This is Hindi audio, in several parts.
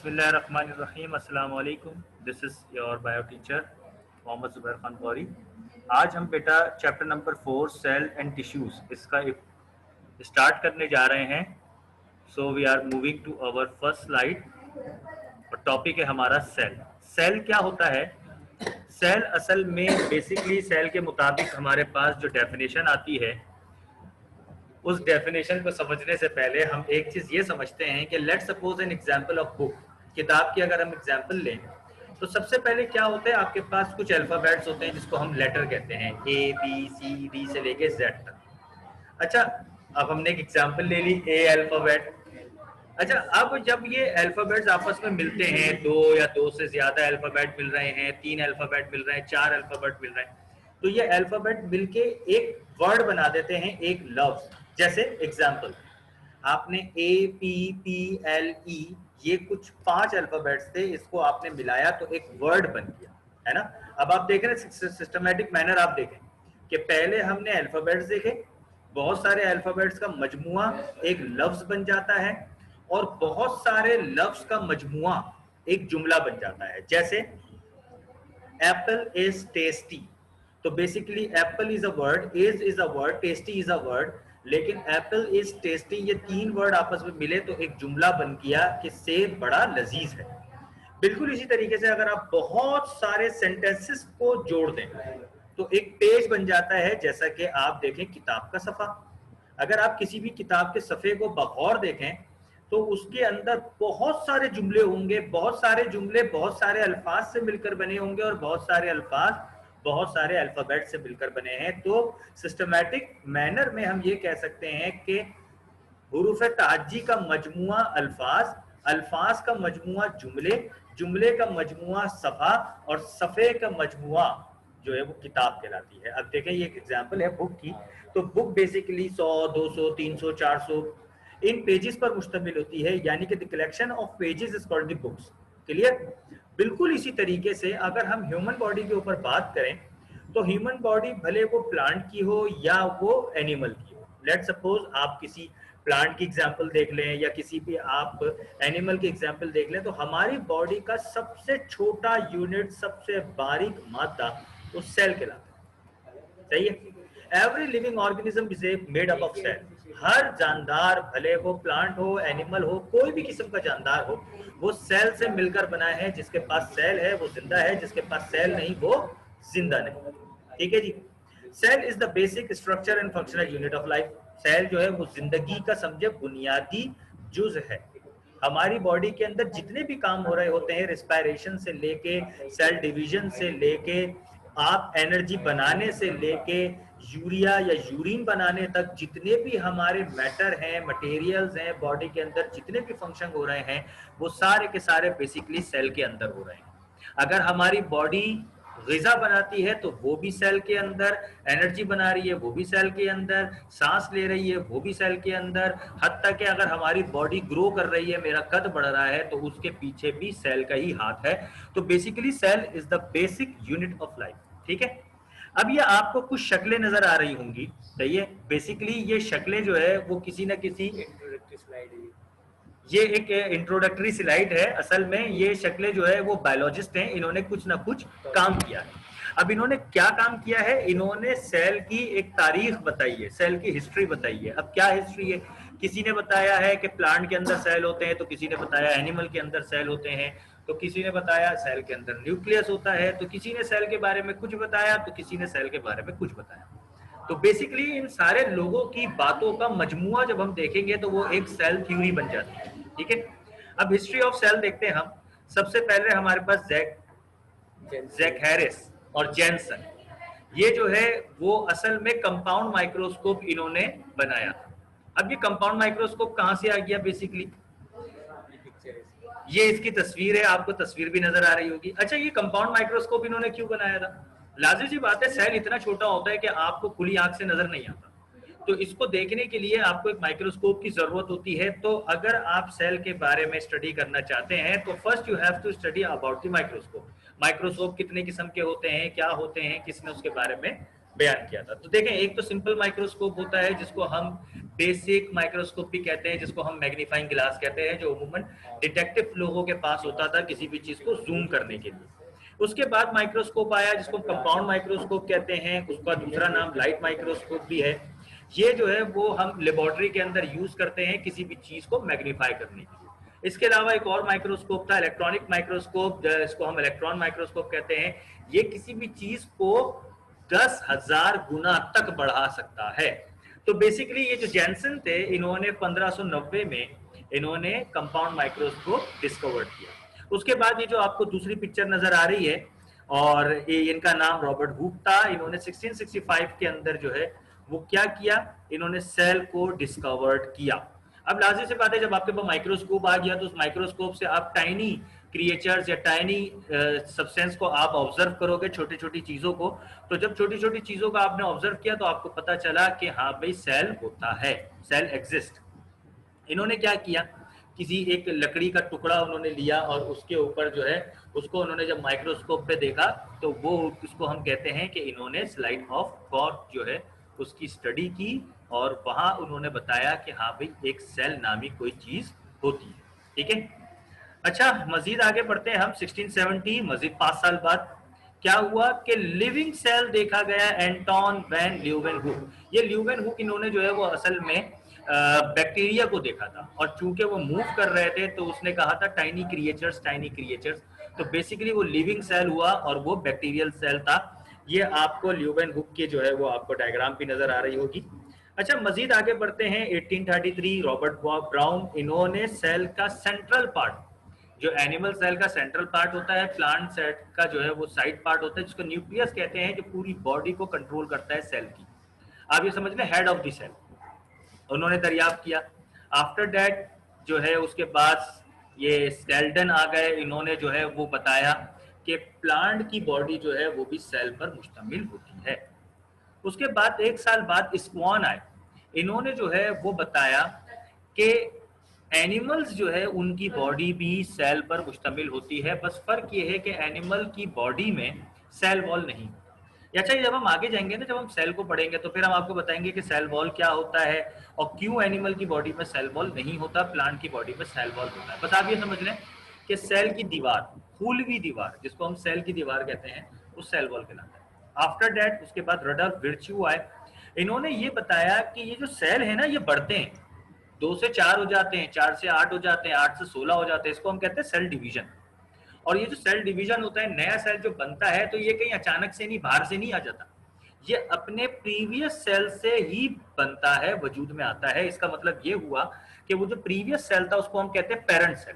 बिस्मिल्लाहिर्रहमानिर्रहीम, अस्सलाम वालेकुम। This is your bio teacher Mohammad Zubair Khan Ghauri. आज हम बेटा chapter number 4 cell and tissues इसका स्टार्ट करने जा रहे हैं। So we are moving to our first slide और टॉपिक है हमारा सेल। सेल क्या होता है? सेल असल में बेसिकली सेल के मुताबिक हमारे पास जो डेफिनेशन आती है, उस डेफिनेशन को समझने से पहले हम एक चीज ये समझते हैं कि let's suppose an example of book. किताब की अगर हम एग्जांपल लें तो सबसे पहले क्या होता है, आपके पास कुछ अल्फाबेट्स होते हैं जिसको हम लेटर कहते हैं, ए बी सी डी से लेके जेड तक। अच्छा, अब हमने एक एग्जांपल ले ली, ए अल्फाबेट। अच्छा, अब जब ये अल्फाबेट्स आपस में मिलते हैं, दो या दो से ज्यादा अल्फाबेट मिल रहे हैं, तीन अल्फाबेट मिल रहे हैं, चार अल्फाबेट मिल रहे हैं, तो ये अल्फाबेट मिलके एक वर्ड बना देते हैं, एक लफ्ज। जैसे एग्जांपल, आपने A P P L E, ये कुछ 5 अल्फाबेट्स थे, इसको आपने मिलाया तो एक वर्ड बन गया, है ना। अब आप देख रहे हैं सिस्टमैटिक मैनर, आप देखें कि पहले हमने अल्फाबेट्स देखे, बहुत सारे अल्फाबेट्स का मजमुआ एक लफ्ज बन जाता है, और बहुत सारे लफ्ज का मजमुआ एक जुमला बन जाता है। जैसे एप्पल इज टेस्टी, तो basically Apple is a word, is a word, tasty is a word, लेकिन एप्पल इज टेस्टी ये 3 वर्ड आपस में मिले तो एक जुमला बन गया कि सेब बड़ा लजीज है। बिल्कुल इसी तरीके से अगर आप बहुत सारे सेंटेंसेस को जोड़ दें तो एक पेज बन जाता है। जैसा कि आप देखें किताब का सफा, अगर आप किसी भी किताब के सफ़े को बगौर देखें तो उसके अंदर बहुत सारे जुमले होंगे, बहुत सारे जुमले बहुत सारे अल्फाज से मिलकर बने होंगे, और बहुत सारे अल्फाज बहुत सारे अल्फ़ाबेट से मिलकर बने हैं। तो सिस्टमैटिक मैनर में हम ये कह सकते हैं कि हुरूफ ताजी का मजमुआ अल्फाज, अल्फाज का मजमुआ जुमले, जुमले का मजमुआ सफ़ा, और सफ़े का मजमुआ जो है वो किताब कहलाती है। अब देखें, ये एक एग्जांपल है बुक की, तो बुक बेसिकली 100, 200, 300, 400 इन पेजेस पर मुश्तमिल होती है, यानी कि the collection of pages is called the books. Clear? बिल्कुल इसी तरीके से अगर हम ह्यूमन बॉडी के ऊपर बात करें तो ह्यूमन बॉडी भले वो प्लांट की हो या वो एनिमल की हो। लेट सपोज आप किसी प्लांट की एग्जांपल देख लें या किसी भी आप एनिमल की एग्जांपल देख लें, तो हमारी बॉडी का सबसे छोटा यूनिट, सबसे बारीक मादा वो सेल कहलाता है। सही है? Every living organism is made up of cell. हर जानदार, भले वो प्लांट हो, एनिमल हो, कोई भी किस्म का जानदार हो, वो सेल से मिलकर बना है। जिसके पास सेल है वो जिंदा है, जिसके पास सेल नहीं वो जिंदा नहीं। ठीक है जी। Cell is the basic structure and functional unit of life. Cell जो है वो जिंदगी का समझे बुनियादी जुज है। हमारी बॉडी के अंदर जितने भी काम हो रहे होते हैं, रिस्पायरेशन से लेके सेल डिवीजन से लेके आप एनर्जी बनाने से लेके यूरिया या यूरिन बनाने तक, जितने भी हमारे मैटर हैं, मटेरियल्स हैं बॉडी के अंदर, जितने भी फंक्शन हो रहे हैं वो सारे के सारे बेसिकली सेल के अंदर हो रहे हैं। अगर हमारी बॉडी ग़िज़ा बनाती है तो वो भी सेल के अंदर, एनर्जी बना रही है वो भी सेल के अंदर, सांस ले रही है वो भी सेल के अंदर, हत्ता कि अगर हमारी बॉडी ग्रो कर रही है, मेरा कद बढ़ रहा है, तो उसके पीछे भी सेल का ही हाथ है। तो basically cell is the basic unit of life. ठीक है? अब ये आपको कुछ शक्लें नजर आ रही होंगी, सही है? बेसिकली ये शक्लें जो है वो किसी न किसी इंट्रोडक्टरी स्लाइड है, ये एक इंट्रोडक्टरी स्लाइड है। असल में ये शक्लें जो है वो बायोलॉजिस्ट हैं, इन्होंने कुछ ना कुछ काम किया है। अब इन्होंने क्या काम किया है? इन्होंने सेल की एक तारीख बताई है, सेल की हिस्ट्री बताई है। अब क्या हिस्ट्री है? किसी ने बताया है कि प्लांट के अंदर सेल होते हैं, तो किसी ने बताया एनिमल के अंदर सेल होते हैं, तो किसी ने बताया सेल के अंदर न्यूक्लियस होता है, तो किसी ने सेल के बारे में कुछ बताया, तो किसी ने सेल के बारे में कुछ बताया। तो बेसिकली इन सारे लोगों की बातों का मजमुआ जब हम देखेंगे तो वो एक सेल थ्योरी बन जाती है। ठीक है? अब हिस्ट्री ऑफ सेल देखते हैं हम। सबसे पहले हमारे पास जैक हैरिस और जेनसन, ये जो है वो असल में कंपाउंड माइक्रोस्कोप इन्होंने बनाया था। अब ये कंपाउंड माइक्रोस्कोप कहां से आ गया? बेसिकली ये इसकी तस्वीर है, आपको तस्वीर भी नजर आ रही होगी। अच्छा, ये कंपाउंड माइक्रोस्कोप इन्होंने क्यों बनाया था? लाजिम सी बात है, सेल इतना छोटा होता है कि आपको खुली आंख से नजर नहीं आता, तो इसको देखने के लिए आपको एक माइक्रोस्कोप की जरूरत होती है। तो अगर आप सेल के बारे में स्टडी करना चाहते हैं तो first you have to study about the microscope. Microscope कितने किस्म के होते हैं, क्या होते हैं, किसने उसके बारे में बयान किया था। तो देखें, एक तो सिंपल माइक्रोस्कोप होता है जिसको हम बेसिक माइक्रोस्कोप भी कहते हैं, जिसको हम मैग्नीफाइंग ग्लास कहते हैं, जो अमूमन डिटेक्टिव लोगों के पास होता था किसी भी चीज को जूम करने के लिए। उसके बाद माइक्रोस्कोप आया जिसको कंपाउंड माइक्रोस्कोप कहते हैं, उसका दूसरा नाम लाइट माइक्रोस्कोप भी है। ये जो है वो हम लेबोरेटरी के अंदर यूज करते हैं किसी भी चीज को मैग्नीफाई करने के लिए। इसके अलावा एक और माइक्रोस्कोप था, इलेक्ट्रॉनिक माइक्रोस्कोप, जिसको हम इलेक्ट्रॉन माइक्रोस्कोप कहते हैं। ये किसी भी चीज को 10,000 गुना तक बढ़ा सकता है। तो बेसिकली ये जो जैनसन थे, इन्होंने 1590 में इन्होंने कंपाउंड माइक्रोस्कोप डिस्कवर किया। उसके बाद ये जो आपको दूसरी पिक्चर नजर आ रही है, और ये इनका नाम रॉबर्ट हुक था। इन्होंने 1665 के अंदर जो है वो क्या किया, इन्होंने सेल को डिस्कवर्ड किया। अब लाजिम सी बात है, जब आपके पास माइक्रोस्कोप आ गया तो उस माइक्रोस्कोप से आप टाइनी क्रिएचर्स या टाइनी सब्सटेंस को आप ऑब्जर्व करोगे, छोटी छोटी चीजों को। तो जब छोटी छोटी चीजों को आपने ऑब्जर्व किया तो आपको पता चला कि हाँ भाई, सेल होता है, सेल एग्जिस्ट। इन्होंने क्या किया, किसी एक लकड़ी का टुकड़ा उन्होंने लिया और उसके ऊपर जो है उसको उन्होंने जब माइक्रोस्कोप पे देखा तो वो उसको हम कहते हैं कि इन्होंने स्लाइड ऑफ कॉर्क जो है उसकी स्टडी की, और वहां उन्होंने बताया कि हाँ भाई, एक सेल नामी कोई चीज होती है। ठीक है, अच्छा मजीद आगे बढ़ते हैं हम। 1670 मजीद 5 साल बाद क्या हुआ कि लिविंग सेल देखा गया, एंटोन वैन ल्यूवेनहुक। ये ल्यूवेनहुक इन्होंने जो है वो असल में बैक्टीरिया को देखा था, और चूंकि वो मूव कर रहे थे तो उसने कहा था टाइनी क्रिएचर्स, टाइनी क्रिएचर्स। तो बेसिकली वो लिविंग सेल हुआ और वो बैक्टीरियल सेल था। ये आपको ल्यूवेनहुक के जो है वो आपको डायग्राम भी नजर आ रही होगी। अच्छा मजीद आगे बढ़ते हैं। 1833 रॉबर्ट ब्राउन, इन्होंने सेल का सेंट्रल पार्ट, जो एनिमल सेल का सेंट्रल पार्ट होता है, प्लांट सेल का जो है वो साइड पार्ट होता है, जिसको न्यूक्लियस कहते हैं, जो पूरी बॉडी को कंट्रोल करता है सेल की। आप ये समझ लें, हेड ऑफ द सेल उन्होंने दरियाफ्त किया। आफ्टर दैट जो है उसके बाद ये स्केल्टन आ गए, इन्होंने जो है वो बताया कि प्लांट की बॉडी जो है वो भी सेल पर मुश्तमिल होती है। उसके बाद 1 साल बाद स्क्वान आए, इन्होंने जो है वो बताया कि एनिमल्स जो है उनकी बॉडी भी सेल पर मुश्तमिल होती है, बस फर्क ये है कि एनिमल की बॉडी में सेल वॉल नहीं। अच्छा, जब हम आगे जाएंगे ना, जब हम सेल को पढ़ेंगे तो फिर हम आपको बताएंगे कि सेल वॉल क्या होता है और क्यों एनिमल की बॉडी में सेल वॉल नहीं होता, प्लांट की बॉडी में सेल वॉल होता है। बस आप ये समझ लें कि सेल की दीवार, फूलवी दीवार, जिसको हम सेल की दीवार कहते हैं, उस सेल वॉल कहलाता है। आफ्टर दैट उसके बाद रडल्फ विर्च्यू आए, इन्होंने ये बताया कि ये जो सेल है ना, ये बढ़ते हैं, 2 से 4 हो जाते हैं, 4 से 8 हो जाते हैं, 8 से 16 हो जाते हैं, इसको हम कहते हैं सेल डिवीजन। और ये जो सेल डिवीजन होता है, नया सेल जो बनता है, तो ये कहीं अचानक से नहीं, बाहर से नहीं आ जाता, ये अपने प्रीवियस सेल से ही बनता है, वजूद में आता है। इसका मतलब ये हुआ कि वो जो प्रीवियस सेल था उसको हम कहते हैं पेरेंट सेल,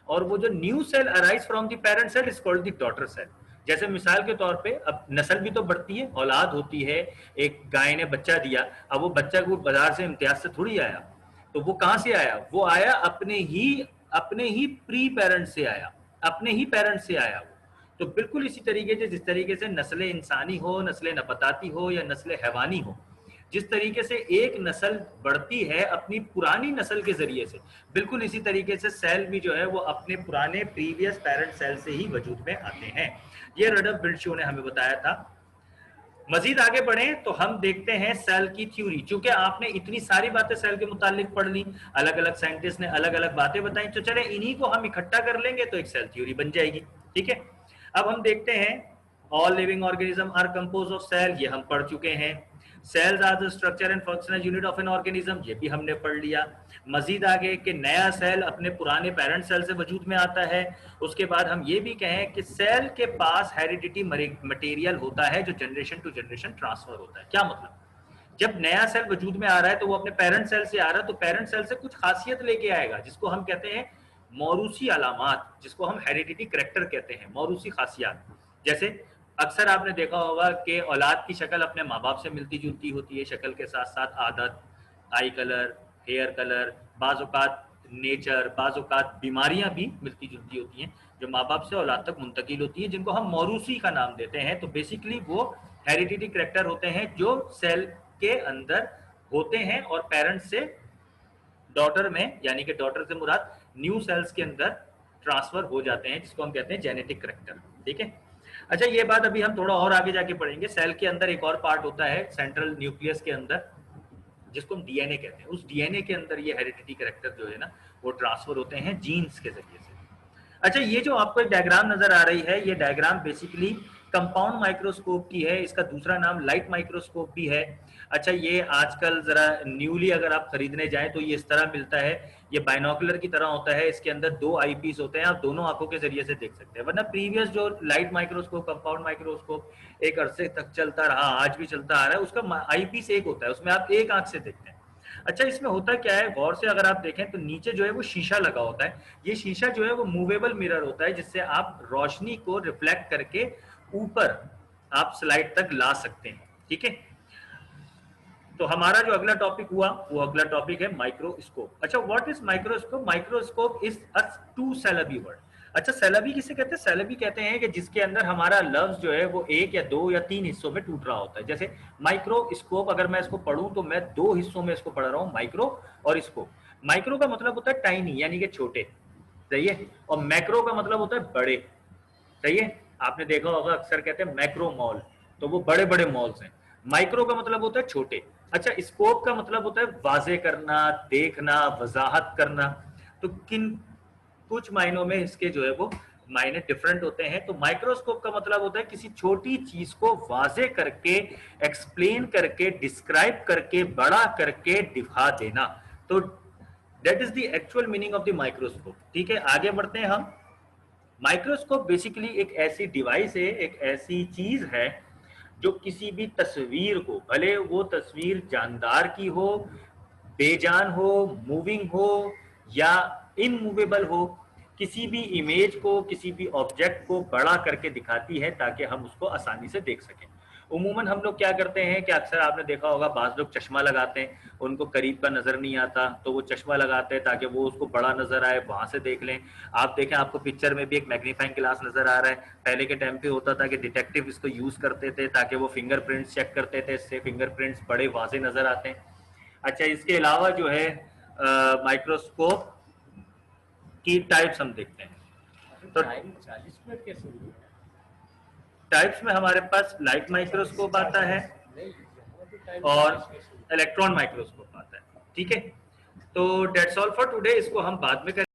और वो जो new cell arise from the parent cell is called the daughter cell. जैसे मिसाल के तौर पे, अब नस्ल भी तो बढ़ती है, औलाद होती है, एक गाय ने बच्चा दिया, अब वो बच्चा को बाजार से इम्तियाज से थोड़ी आया, तो वो कहां से आया, वो आया अपने ही प्री पेरेंट से आया, अपने ही पेरेंट से आया। तो बिल्कुल इसी तरीके से, जिस तरीके से नस्ल इंसानी हो, नस्ल नबताती हो या नस्ल हैवानी हो, जिस तरीके से एक नस्ल बढ़ती है अपनी पुरानी नस्ल के जरिए से, बिल्कुल इसी तरीके से सेल भी जो है वो अपने पुराने प्रीवियस पेरेंट सेल से ही वजूद में आते हैं। ये रडल्फ विर्च्यू ने हमें बताया था। मजीद आगे बढ़े तो हम देखते हैं सेल की थ्योरी। चूंकि आपने इतनी सारी बातें सेल के मुतालिक पढ़ ली, अलग अलग साइंटिस्ट ने अलग अलग बातें बताई, तो चले इन्हीं को हम इकट्ठा कर लेंगे तो एक सेल थ्योरी बन जाएगी। ठीक है, अब हम देखते हैं all living organism are compose of cell, ये हम पढ़ चुके हैं। Cells are the structure and functional unit of an organism, ये भी हमने पढ़ लिया। मजीद आगे कि नया सेल अपने पुराने पेरेंट सेल से वजूद में आता है। उसके बाद हम ये भी कहें कि सेल के पास हेरिडिटी मटेरियल होता है जो जनरेशन टू जनरेशन ट्रांसफर होता है। क्या मतलब, जब नया सेल वजूद में आ रहा है तो वो अपने पेरेंट सेल से आ रहा है, तो पेरेंट सेल से कुछ खासियत लेके आएगा जिसको हम कहते हैं मौरूसी अलामात, जिसको हम हेरिडिटी करैक्टर कहते हैं, मौरूसी खासियत। जैसे अक्सर आपने देखा होगा कि औलाद की शक्ल अपने माँ बाप से मिलती जुलती होती है, शक्ल के साथ साथ आदत, आई कलर, हेयर कलर, बाज़-औक़ात नेचर, बाज़-औक़ात बीमारियां भी मिलती जुलती होती हैं, जो माँ बाप से औलाद तक मुंतकिल होती है, जिनको हम मौरूसी का नाम देते हैं। तो बेसिकली वो हेरिडिटी करैक्टर होते हैं जो सेल के अंदर होते हैं और पेरेंट्स से डॉटर में, यानी कि डॉटर से मुराद न्यू सेल्स के अंदर ट्रांसफर हो जाते हैं, जिसको हम कहते हैं जेनेटिक करैक्टर। ठीक है, अच्छा, ये बात अभी हम थोड़ा और आगे जाके पढ़ेंगे। सेल के अंदर एक और पार्ट होता है सेंट्रल न्यूक्लियस के अंदर, जिसको हम डीएनए कहते हैं। उस डीएनए के अंदर ये हेरिडिटी कैरेक्टर जो है ना, वो ट्रांसफर होते हैं जीन्स के जरिए से। अच्छा, ये जो आपको एक डायग्राम नजर आ रही है, ये डायग्राम बेसिकली कंपाउंड माइक्रोस्कोप की है। इसका दूसरा नाम लाइट माइक्रोस्कोप भी है। अच्छा, ये आजकल जरा न्यूली अगर आप खरीदने जाएं तो ये इस तरह मिलता है। ये बाइनोकुलर की तरह होता है, इसके अंदर 2 आईपीस होते हैं, आप दोनों आंखों के जरिए से देख सकते हैं। वरना प्रीवियस जो लाइट माइक्रोस्कोप, कंपाउंड माइक्रोस्कोप एक अरसे तक चलता रहा, आज भी चलता आ रहा है, उसका आईपीस एक होता है, उसमें आप एक आंख से देखते हैं। अच्छा, इसमें होता क्या है, गौर से अगर आप देखें तो नीचे जो है वो शीशा लगा होता है। ये शीशा जो है वो मूवेबल मिरर होता है, जिससे आप रोशनी को रिफ्लेक्ट करके ऊपर आप स्लाइड तक ला सकते हैं। ठीक है, तो हमारा जो अगला टॉपिक हुआ वो अगला टॉपिक है माइक्रोस्कोप। अच्छा, what is microscope? Microscope is a two syllable word. अच्छा, सेलेबी किसे कहते हैं? सेलेबी कहते हैं कि जिसके अंदर हमारा लफ्ज जो है वो 1 या 2 या 3 हिस्सों में टूट रहा होता है। जैसे माइक्रोस्कोप, अगर मैं इसको पढ़ूं तो मैं 2 हिस्सों में इसको पढ़ रहा हूं, माइक्रो और स्कोप। माइक्रो का मतलब होता है टाइनी, यानी कि छोटे, सही है, और मैक्रो का मतलब होता है बड़े, सही है। आपने देखा होगा अक्सर कहते हैं मैक्रो मॉल, तो वो बड़े बड़े मॉल्स हैं। माइक्रो का मतलब होता है छोटे। अच्छा, स्कोप का मतलब होता है वाजे करना, देखना, वजाहत करना। तो किन कुछ मायनों में इसके जो है वो मायने डिफरेंट होते हैं। तो माइक्रोस्कोप का मतलब होता है किसी छोटी चीज को वाजे करके, एक्सप्लेन करके, डिस्क्राइब करके, बड़ा करके दिखा देना। तो that is the actual meaning of the microscope. ठीक है, आगे बढ़ते हैं हम। माइक्रोस्कोप बेसिकली एक ऐसी डिवाइस है, एक ऐसी चीज है जो किसी भी तस्वीर को, भले वो तस्वीर जानदार की हो, बेजान हो, मूविंग हो या इनमूवेबल हो, किसी भी इमेज को, किसी भी ऑब्जेक्ट को बड़ा करके दिखाती है ताकि हम उसको आसानी से देख सकें। उमूमन हम लोग क्या करते हैं कि अक्सर आपने देखा होगा, बाज लोग चश्मा लगाते हैं, उनको करीब का नजर नहीं आता तो वो चश्मा लगाते हैं ताकि वो उसको बड़ा नजर आए, वहां से देख लें। आप देखें, आपको पिक्चर में भी एक मैग्नीफाइंग ग्लास नजर आ रहा है। पहले के टाइम पे होता था कि डिटेक्टिव इसको यूज करते थे ताकि वो फिंगरप्रिंट्स चेक करते थे, इससे फिंगरप्रिंट्स बड़े वाजे नजर आते हैं। अच्छा, इसके अलावा जो है माइक्रोस्कोप की टाइप्स हम देखते हैं। तो 40 मिनट कैसे हुए? टाइप्स में हमारे पास लाइट माइक्रोस्कोप आता है नहीं, यहाँ पे टाइम और 40 कैसे हुए? इलेक्ट्रॉन माइक्रोस्कोप आता है। ठीक है, तो डेट्स ऑल फॉर टुडे। इसको हम बाद में करेंगे।